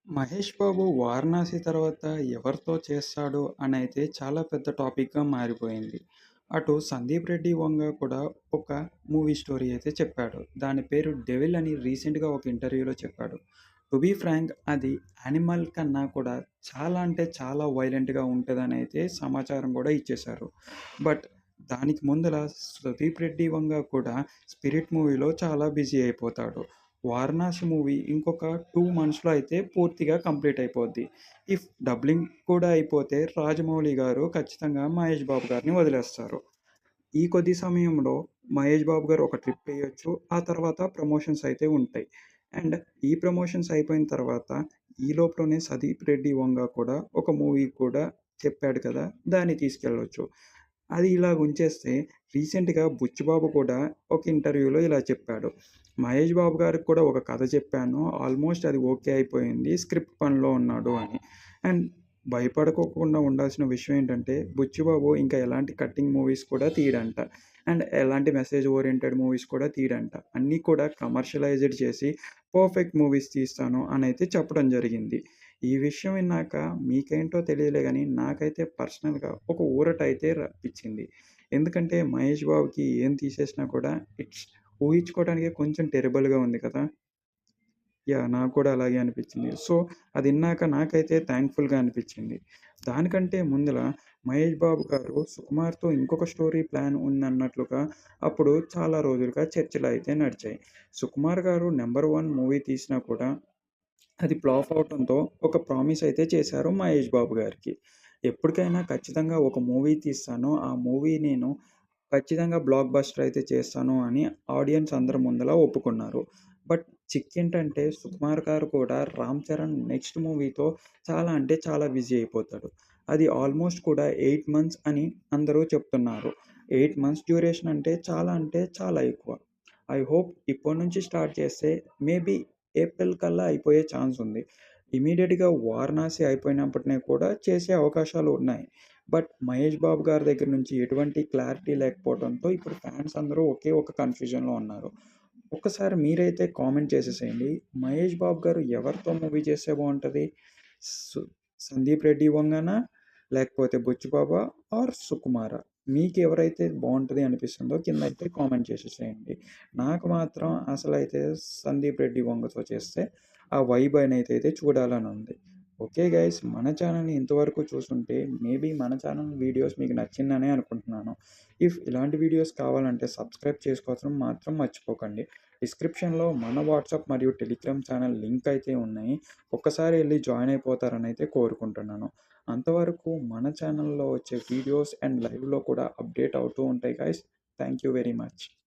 'మహేష్ బాబు' 'వారణాసి' తర్వాత ఎవరితో చేస్తాడు అనైతే చాలా పెద్ద టాపిక్‌గా మారిపోయింది. అటు 'సందీప్ రెడ్డి వంగ' కూడా ఒక మూవీ స్టోరీ అయితే చెప్పాడు. దాని పేరు 'డెవిల్' అని రీసెంట్‌గా ఒక ఇంటర్వ్యూలో చెప్పాడు. టు బీ ఫ్రాంక్ అది 'యానిమల్' కన్నా కూడా చాలా అంటే చాలా వైలెంట్‌గా ఉంటదనైతే సమాచారం కూడా ఇచ్చేశారు. బట్ దానికి ముందల 'సుదీప్ రెడ్డి వంగ' కూడా 'స్పిరిట్' మూవీలో చాలా బిజీ అయిపోతాడు. 'వారణాసి' మూవీ ఇంకొక 2 మంత్స్‌లో అయితే పూర్తిగా కంప్లీట్ అయిపోద్ది. ఇఫ్ డబ్బింగ్ కూడా అయిపోతే రాజమౌళి గారు ఖచ్చితంగా మహేష్ బాబు గారిని వదిలేస్తారు. ఈ కొద్ది సమయంలో మహేష్ బాబు గారు ఒక ట్రిప్ ఎయొచ్చు. ఆ తర్వాత ప్రమోషన్స్ అయితే ఉంటాయి. అండ్ ఈ ప్రమోషన్స్ అయిపోయిన తర్వాత ఈ లోపులోనే 'సదీప్ రెడ్డి వంగ' కూడా ఒక మూవీ కూడా చెప్పాడు కదా! దాన్ని తీసుకెళ్ళొచ్చు. అది ఇలాగుంచేస్తే రీసెంట్‌గా 'బుచ్చిబాబు' కూడా ఒక ఇంటర్వ్యూలో ఇలా చెప్పాడు. మహేష్ బాబు గారికి కూడా ఒక కథ చెప్పాను. ఆల్మోస్ట్ అది ఓకే అయిపోయింది. స్క్రిప్ట్ పనిలో ఉన్నాడు అని. అండ్ భయపడుకోకుండా ఉండాల్సిన విషయం ఏంటంటే 'బుచ్చిబాబు' ఇంకా ఎలాంటి కట్టింగ్ మూవీస్ కూడా తీయడంట. అండ్ ఎలాంటి మెసేజ్ ఓరియెంటెడ్ మూవీస్ కూడా తీయడంట. అన్నీ కూడా కమర్షియలైజ్డ్ చేసి పర్ఫెక్ట్ మూవీస్ తీస్తాను అనైతే చెప్పడం జరిగింది. ఈ విషయం విన్నాక మీకేంటో తెలియలే గానీ, నాకైతే పర్సనల్‌గా ఒక ఊరట అయితే రప్పించింది. ఎందుకంటే 'మహేష్ బాబుకి' ఏం తీసేసినా కూడా ఇట్స్ ఊహించుకోవడానికే కొంచెం టెరబుల్‌గా ఉంది కదా! నాకు కూడా అలాగే అనిపించింది. సో, అదిన్నాక నాకైతే థాంక్‌ఫుల్‌గా అనిపించింది. దానికంటే ముందల మహేష్ బాబు గారు సుకుమార్‌తో ఇంకొక స్టోరీ ప్లాన్ ఉందన్నట్లుగా అప్పుడు చాలా రోజులుగా చర్చలైతే నడిచాయి. సుకుమార్ గారు 'నంబర్ వన్' మూవీ తీసినా కూడా అది ఫ్లాప్ అవటంతో ఒక ప్రామిస్ అయితే చేశారు మహేష్ బాబు గారికి. ఎప్పటికైనా ఖచ్చితంగా ఒక మూవీ తీస్తాను. ఆ మూవీ నేను ఖచ్చితంగా బ్లాక్ బస్టర్ అయితే చేస్తాను అని ఆడియన్స్ అందరి ముందల ఒప్పుకున్నారు. బట్ చిక్కేంటంటే సుకుమార్ గారు కూడా 'రామ్ చరణ్' నెక్స్ట్ మూవీతో చాలా అంటే చాలా బిజీ అయిపోతాడు. అది ఆల్మోస్ట్ కూడా 8 మంత్స్ అని అందరూ చెప్తున్నారు. 8 మంత్స్ డ్యూరేషన్ అంటే చాలా ఎక్కువ. ఐ హోప్ ఇప్పటి నుంచి స్టార్ట్ చేస్తే మేబీ ఏప్రిల్ కల్లా అయిపోయే ఛాన్స్ ఉంది. ఇమ్మీడియేట్‌గా 'వారణాసి' అయిపోయినప్పటిని కూడా చేసే అవకాశాలు ఉన్నాయి. బట్ మహేష్ బాబు గారి దగ్గర నుంచి ఎటువంటి క్లారిటీ లేకపోవడంతో ఇప్పుడు ఫ్యాన్స్ అందరూ ఒకే ఒక కన్‌ఫ్యూజన్‌లో ఉన్నారు. ఒక్కసారి మీరైతే కామెంట్ చేసేసేయండి. మహేష్ బాబు గారు ఎవరితో మూవీ చేస్తే బావుంటది? సు 'సందీప్ రెడ్డి వంగనా? లేకపోతే 'బుచ్చిబాబా' ఆర్ 'సుకుమారా?' మీకెవరైతే బావుంటది అనిపిస్తుందో కిందైతే కామెంట్ చేసేసేయండి. నాకు మాత్రం అసలైతే 'సందీప్ రెడ్డి వంగ'తో చేస్తే ఆ వైబ్ అనేదైతే చూడాలనుంది. ఓకే గైస్, మన ఛానెల్‌ని ఇంతవరకు చూసుంటే మేబీ మన ఛానల్ వీడియోస్ మీకు నచ్చిందనే అనుకుంటున్నాను. ఇఫ్ ఇలాంటి వీడియోస్ కావాలంటే సబ్స్క్రైబ్ చేసుకోవడం మాత్రం మర్చిపోకండి. డిస్క్రిప్షన్‌లో మన వాట్సాప్ మరియు టెలిగ్రామ్ ఛానల్ లింక్ అయితే ఉన్నాయి. ఒక్కసారి ఎళ్లి జాయిన్ అయిపోతారనైతే కోరుకుంటున్నాను. అంతవరకు మన ఛానల్‌లో వచ్చే వీడియోస్ అండ్ లైవ్‌లో కూడా అప్డేట్ అవుతూ ఉంటాయి guys. Thank you very much.